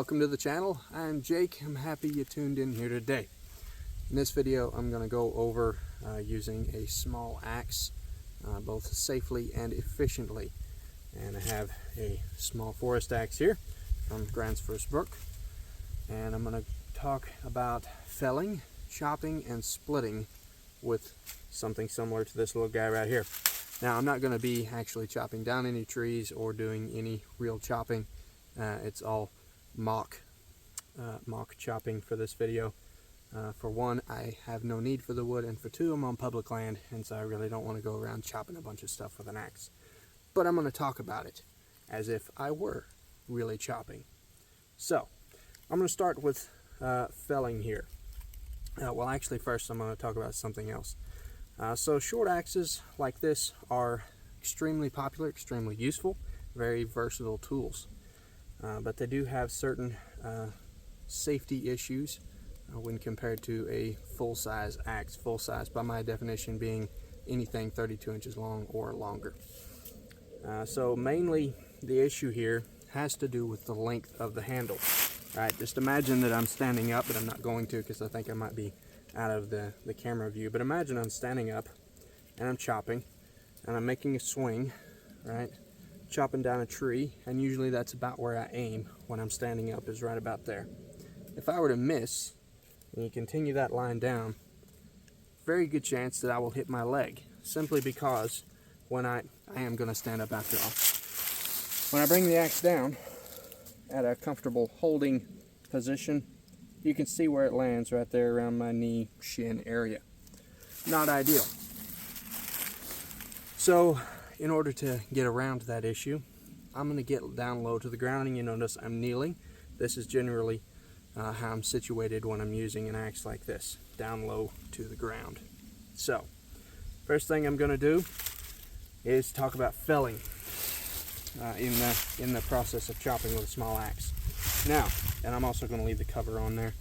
Welcome to the channel. I'm Jake. I'm happy you tuned in here today. In this video I'm going to go over using a small axe both safely and efficiently. And I have a small forest axe here from Gränsfors Brook, and I'm going to talk about felling, chopping, and splitting with something similar to this little guy right here. Now, I'm not going to be actually chopping down any trees or doing any real chopping. It's all mock chopping for this video. For one, I have no need for the wood, and for two, I'm on public land, and so I really don't want to go around chopping a bunch of stuff with an axe. But I'm going to talk about it as if I were really chopping. So, I'm going to start with felling here. Well, actually, first I'm going to talk about something else. So short axes like this are extremely popular, extremely useful, very versatile tools. But they do have certain safety issues when compared to a full-size axe. Full-size, by my definition, being anything 32 inches long or longer. So mainly the issue here has to do with the length of the handle. Right, just imagine that I'm standing up, but I'm not going to because I think I might be out of the camera view. But imagine I'm standing up and I'm chopping and I'm making a swing, right? Chopping down a tree, and usually that's about where I aim when I'm standing up, is right about there. If I were to miss and you continue that line down, very good chance that I will hit my leg, simply because when I am going to stand up after all. When I bring the axe down at a comfortable holding position, you can see where it lands right there around my knee, shin area. Not ideal. So in order to get around that issue, I'm going to get down low to the ground, and you notice I'm kneeling. This is generally how I'm situated when I'm using an axe like this, down low to the ground. So first thing I'm going to do is talk about felling in the process of chopping with a small axe. Now, and I'm also going to leave the cover on there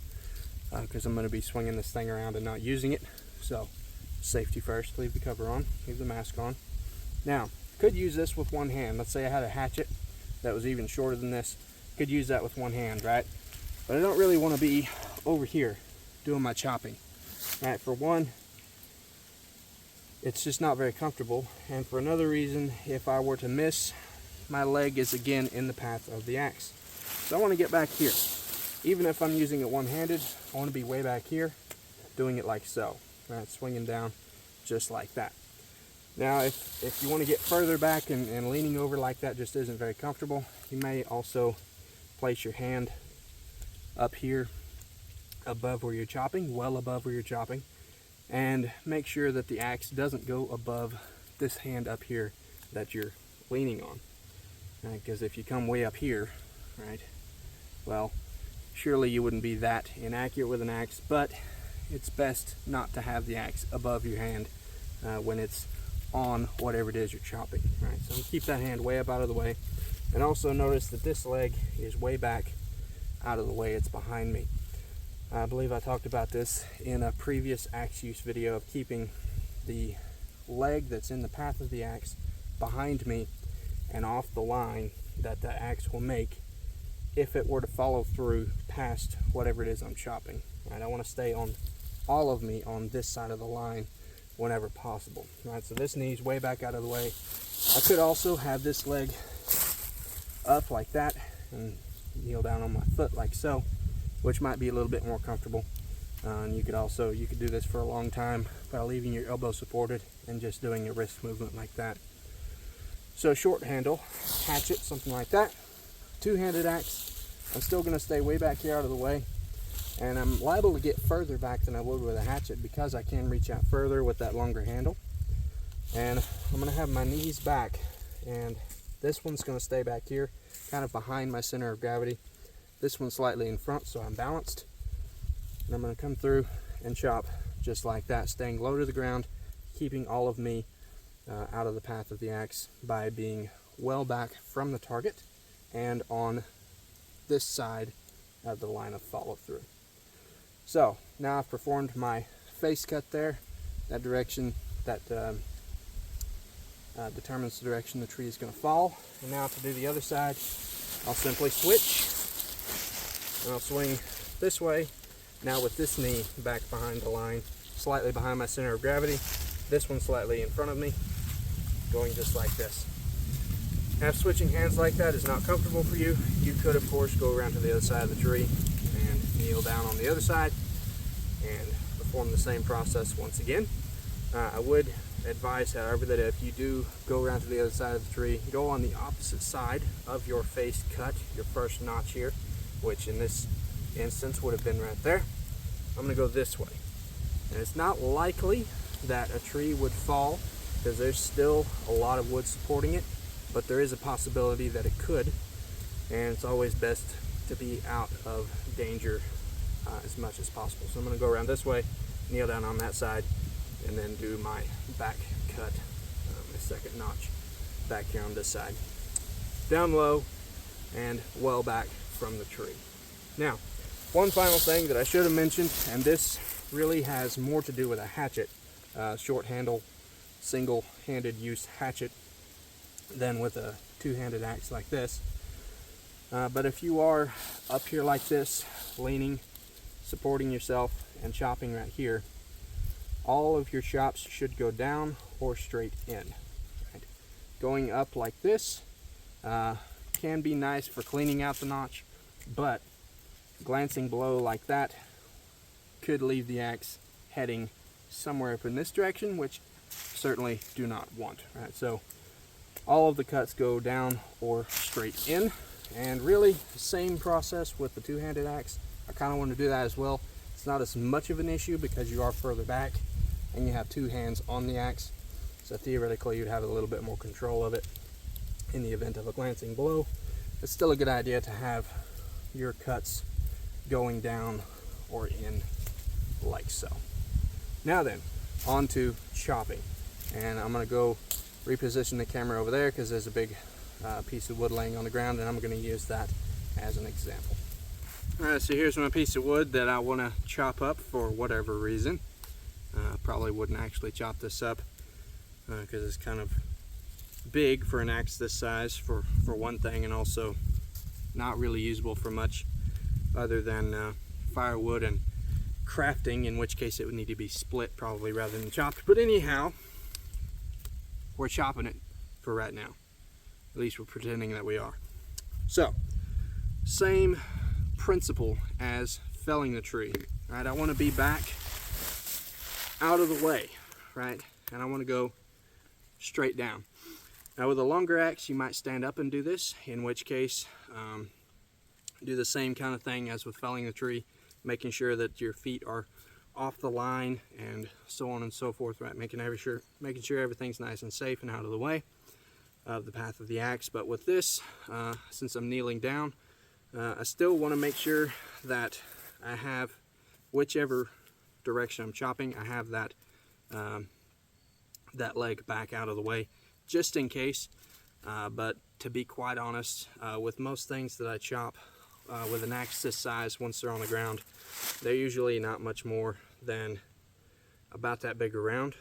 because I'm going to be swinging this thing around and not using it. So safety first, leave the cover on, leave the mask on. Now, could use this with one hand. Let's say I had a hatchet that was even shorter than this. Could use that with one hand, right? But I don't really want to be over here doing my chopping. Right, for one, it's just not very comfortable. And for another reason, if I were to miss, my leg is again in the path of the axe. So I want to get back here. Even if I'm using it one-handed, I want to be way back here, doing it like so. Right, swinging down just like that. Now, if you want to get further back and leaning over like that just isn't very comfortable, you may also place your hand up here above where you're chopping, well above where you're chopping, and make sure that the axe doesn't go above this hand up here that you're leaning on. Because if you come way up here, right, well, surely you wouldn't be that inaccurate with an axe, but it's best not to have the axe above your hand when it's on whatever it is you're chopping. Right, so keep that hand way up out of the way, and also notice that this leg is way back out of the way. It's behind me. I believe I talked about this in a previous axe use video of keeping the leg that's in the path of the axe behind me and off the line that the axe will make if it were to follow through past whatever it is I'm chopping. Right, I want to stay on all of me on this side of the line whenever possible. Right, so this knee's way back out of the way. I could also have this leg up like that and kneel down on my foot like so, which might be a little bit more comfortable. And you could do this for a long time by leaving your elbow supported and just doing a wrist movement like that. So short handle, hatchet, something like that. Two-handed axe, I'm still going to stay way back here out of the way, and I'm liable to get further back than I would with a hatchet because I can reach out further with that longer handle. And I'm going to have my knees back, and this one's going to stay back here, kind of behind my center of gravity. This one's slightly in front, so I'm balanced. And I'm going to come through and chop just like that, staying low to the ground, keeping all of me out of the path of the axe by being well back from the target and on this side of the line of follow through. So now I've performed my face cut there. That direction, that determines the direction the tree is going to fall. And now to do the other side, I'll simply switch And I'll swing this way, now with this knee back behind the line, slightly behind my center of gravity, this one slightly in front of me, going just like this. Now, if switching hands like that is not comfortable for you, you could of course go around to the other side of the tree and kneel down on the other side and perform the same process once again. I would advise, however, that if you do go around to the other side of the tree, go on the opposite side of your face cut, your first notch here, which in this instance would have been right there. I'm going to go this way. And it's not likely that a tree would fall because there's still a lot of wood supporting it, but there is a possibility that it could, and it's always best to be out of danger as much as possible. So I'm going to go around this way, kneel down on that side, and then do my back cut, my second notch back here on this side. Down low and well back from the tree. Now, one final thing that I should have mentioned, and this really has more to do with a hatchet, short handle, single-handed use hatchet, than with a two-handed axe like this. But if you are up here like this, leaning, supporting yourself, and chopping right here, all of your chops should go down or straight in. Right? Going up like this can be nice for cleaning out the notch, but glancing below like that could leave the axe heading somewhere up in this direction, which certainly do not want. Right? So all of the cuts go down or straight in, and really the same process with the two-handed axe. I kind of want to do that as well. It's not as much of an issue because you are further back and you have two hands on the axe, so theoretically you'd have a little bit more control of it in the event of a glancing blow. It's still a good idea to have your cuts going down or in like so. Now then, on to chopping, and I'm going to go reposition the camera over there because there's a big piece of wood laying on the ground, and I'm going to use that as an example. Alright, so here's my piece of wood that I want to chop up for whatever reason. Probably wouldn't actually chop this up because it's kind of big for an axe this size for one thing, and also not really usable for much other than firewood and crafting, in which case it would need to be split probably rather than chopped. But anyhow, we're chopping it for right now. At least we're pretending that we are. So, same principle as felling the tree. Right, I want to be back out of the way, right? And I want to go straight down. Now with a longer axe, you might stand up and do this, in which case do the same kind of thing as with felling the tree, making sure that your feet are off the line and so on and so forth, right? Making sure everything's nice and safe and out of the way of the path of the axe. But with this, since I'm kneeling down, I still want to make sure that I have, whichever direction I'm chopping, I have that that leg back out of the way, just in case. But to be quite honest, with most things that I chop with an axe this size, once they're on the ground, they're usually not much more than about that big around.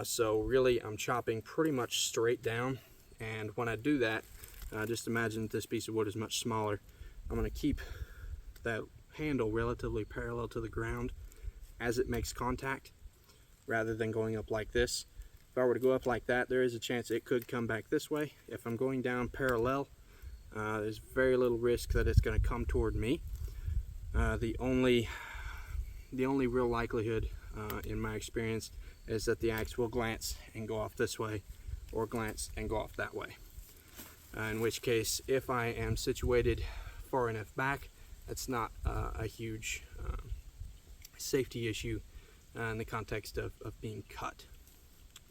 So really, I'm chopping pretty much straight down, and when I do that, just imagine this piece of wood is much smaller. I'm going to keep that handle relatively parallel to the ground as it makes contact, rather than going up like this. If I were to go up like that, there is a chance it could come back this way. If I'm going down parallel, there's very little risk that it's going to come toward me. The only real likelihood, in my experience, is that the axe will glance and go off this way, or glance and go off that way. In which case, if I am situated far enough back, that's not a huge safety issue in the context of being cut.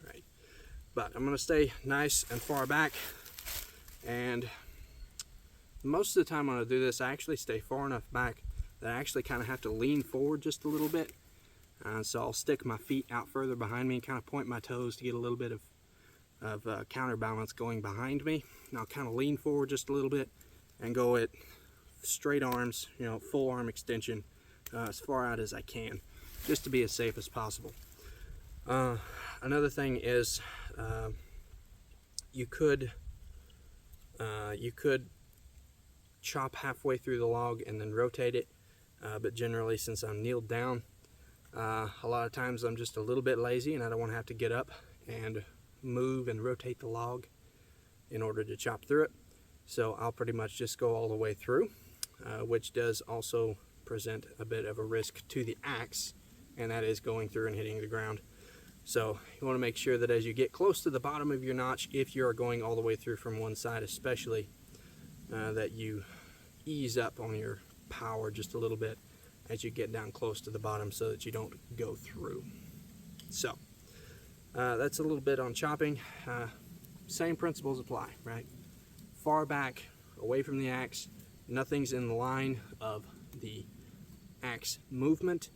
Right? But I'm going to stay nice and far back, and most of the time when I do this, I actually stay far enough back that I actually kind of have to lean forward just a little bit. So I'll stick my feet out further behind me and kind of point my toes to get a little bit of counterbalance going behind me. And I'll kind of lean forward just a little bit and go at straight arms, full arm extension, as far out as I can, just to be as safe as possible. Another thing is you could chop halfway through the log and then rotate it. But generally, since I'm kneeled down, a lot of times I'm just a little bit lazy and I don't want to have to get up and move and rotate the log in order to chop through it. So I'll pretty much just go all the way through, which does also present a bit of a risk to the axe, and that is going through and hitting the ground. So you want to make sure that as you get close to the bottom of your notch, if you're going all the way through from one side especially, that you ease up on your power just a little bit as you get down close to the bottom so that you don't go through. So that's a little bit on chopping. Same principles apply, right? Far back, away from the axe, nothing's in the line of the axe movement.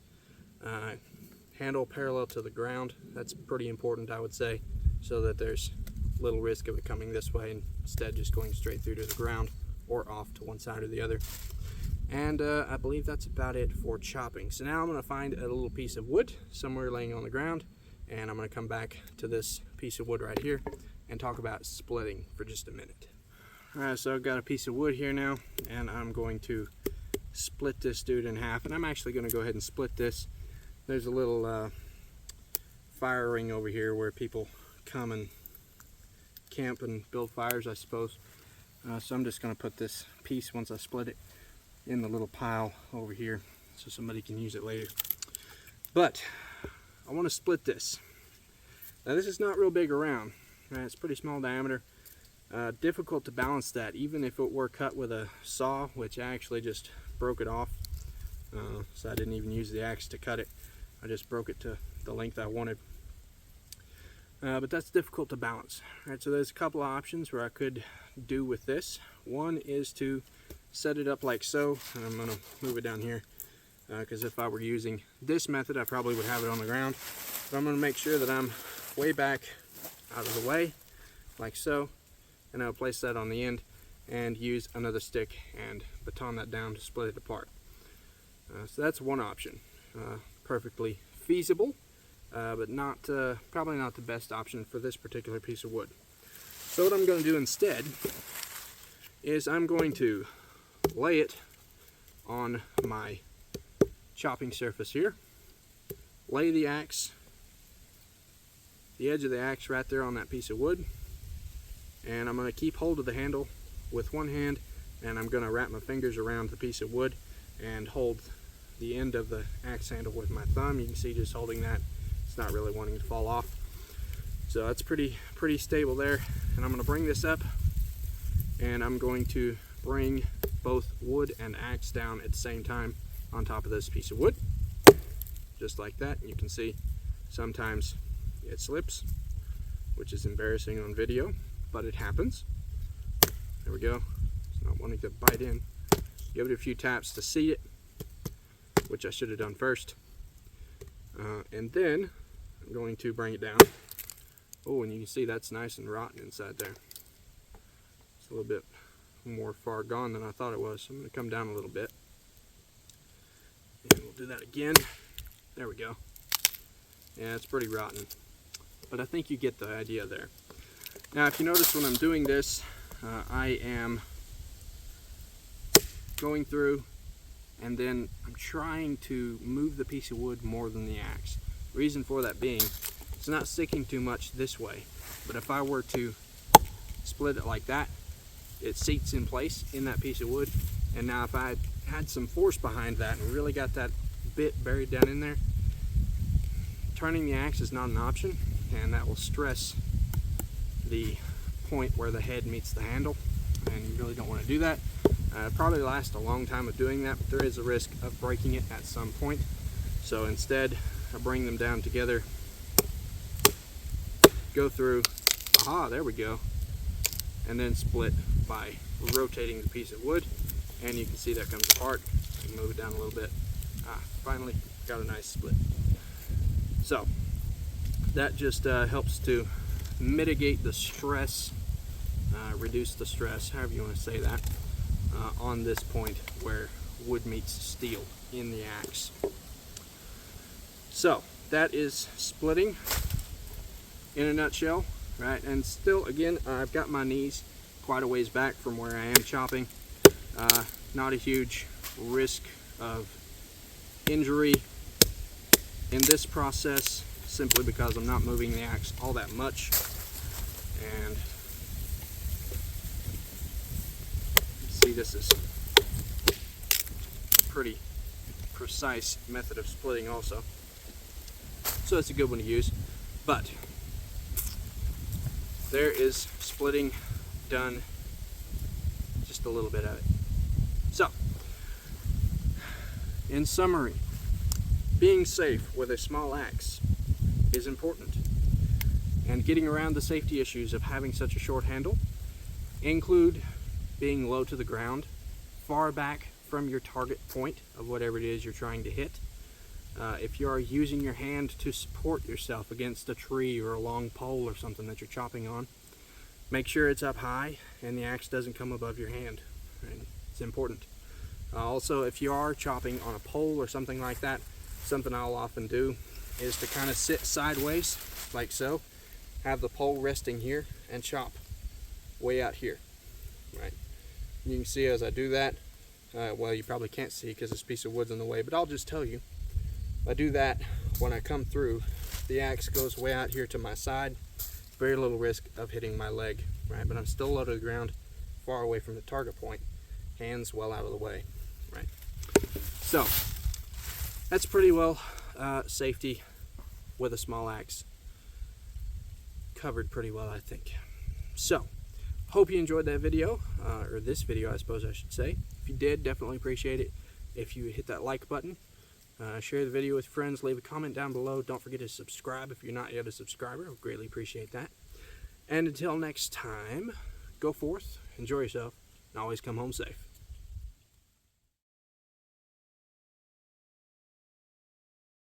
Handle parallel to the ground, that's pretty important, I would say, so that there's little risk of it coming this way and instead just going straight through to the ground or off to one side or the other. And I believe that's about it for chopping. So now I'm going to find a little piece of wood somewhere laying on the ground, and I'm going to come back to this piece of wood right here and talk about splitting for just a minute. Alright, so I've got a piece of wood here now, and I'm going to split this dude in half, and I'm actually going to go ahead and split this. There's a little fire ring over here where people come and camp and build fires, I suppose. So I'm just going to put this piece, once I split it, in the little pile over here so somebody can use it later. But I want to split this. Now this is not real big around, right? It's pretty small diameter. Difficult to balance that, even if it were cut with a saw, which I actually just broke it off. So I didn't even use the axe to cut it. I just broke it to the length I wanted. But that's difficult to balance. Right, so there's a couple of options where I could do with this. One is to set it up like so. And I'm going to move it down here because if I were using this method, I probably would have it on the ground. But I'm going to make sure that I'm way back out of the way, like so. And I'll place that on the end and use another stick and baton that down to split it apart. So that's one option. Perfectly feasible, but not probably not the best option for this particular piece of wood. So what I'm going to do instead is I'm going to lay it on my chopping surface here, lay the axe, the edge of the axe right there on that piece of wood, and I'm going to keep hold of the handle with one hand, and I'm going to wrap my fingers around the piece of wood and hold the end of the axe handle with my thumb. You can see just holding that, it's not really wanting to fall off. So that's pretty stable there. And I'm going to bring this up, and I'm going to bring both wood and axe down at the same time on top of this piece of wood, just like that. And you can see sometimes it slips, which is embarrassing on video, but it happens. There we go. It's not wanting to bite in. Give it a few taps to seat it, which I should have done first. And then I'm going to bring it down. Oh, and you can see that's nice and rotten inside there. It's a little bit more far gone than I thought it was. So I'm going to come down a little bit. And we'll do that again. There we go. Yeah, it's pretty rotten. But I think you get the idea there. Now, if you notice when I'm doing this, I am going through, and then I'm trying to move the piece of wood more than the axe. Reason for that being, it's not sticking too much this way, but if I were to split it like that, it seats in place in that piece of wood. And now if I had some force behind that and really got that bit buried down in there, turning the axe is not an option, and that will stress the point where the head meets the handle, and you really don't want to do that. Probably last a long time of doing that, but there is a risk of breaking it at some point. So instead, I bring them down together, go through, aha, there we go, and then split by rotating the piece of wood, and you can see that comes apart. You can move it down a little bit. Finally got a nice split. So that just helps to mitigate the stress, reduce the stress, however you want to say that, on this point where wood meets steel in the axe. So that is splitting in a nutshell, right? And still, again, I've got my knees quite a ways back from where I am chopping, Not a huge risk of injury in this process, simply because I'm not moving the axe all that much. And see, this is a pretty precise method of splitting also, so it's a good one to use. But there is splitting done, just a little bit of it. So in summary, being safe with a small axe is important, and getting around the safety issues of having such a short handle include being low to the ground, far back from your target point of whatever it is you're trying to hit. If you are using your hand to support yourself against a tree or a long pole or something that you're chopping on, make sure it's up high and the axe doesn't come above your hand. Right? It's important. Also, if you are chopping on a pole or something like that, something I'll often do is to kind of sit sideways like so, have the pole resting here, and chop way out here. Right? You can see as I do that, well, you probably can't see because this piece of wood's in the way, but I'll just tell you, if I do that, when I come through, the axe goes way out here to my side, very little risk of hitting my leg, right? But I'm still low to the ground, far away from the target point, hands well out of the way, right? So that's pretty well safety with a small axe covered pretty well, I think. So hope you enjoyed that video, or this video, I suppose I should say. If you did, definitely appreciate it if you hit that like button, share the video with friends, leave a comment down below. Don't forget to subscribe if you're not yet a subscriber. I'll greatly appreciate that. And until next time, go forth, enjoy yourself, and always come home safe.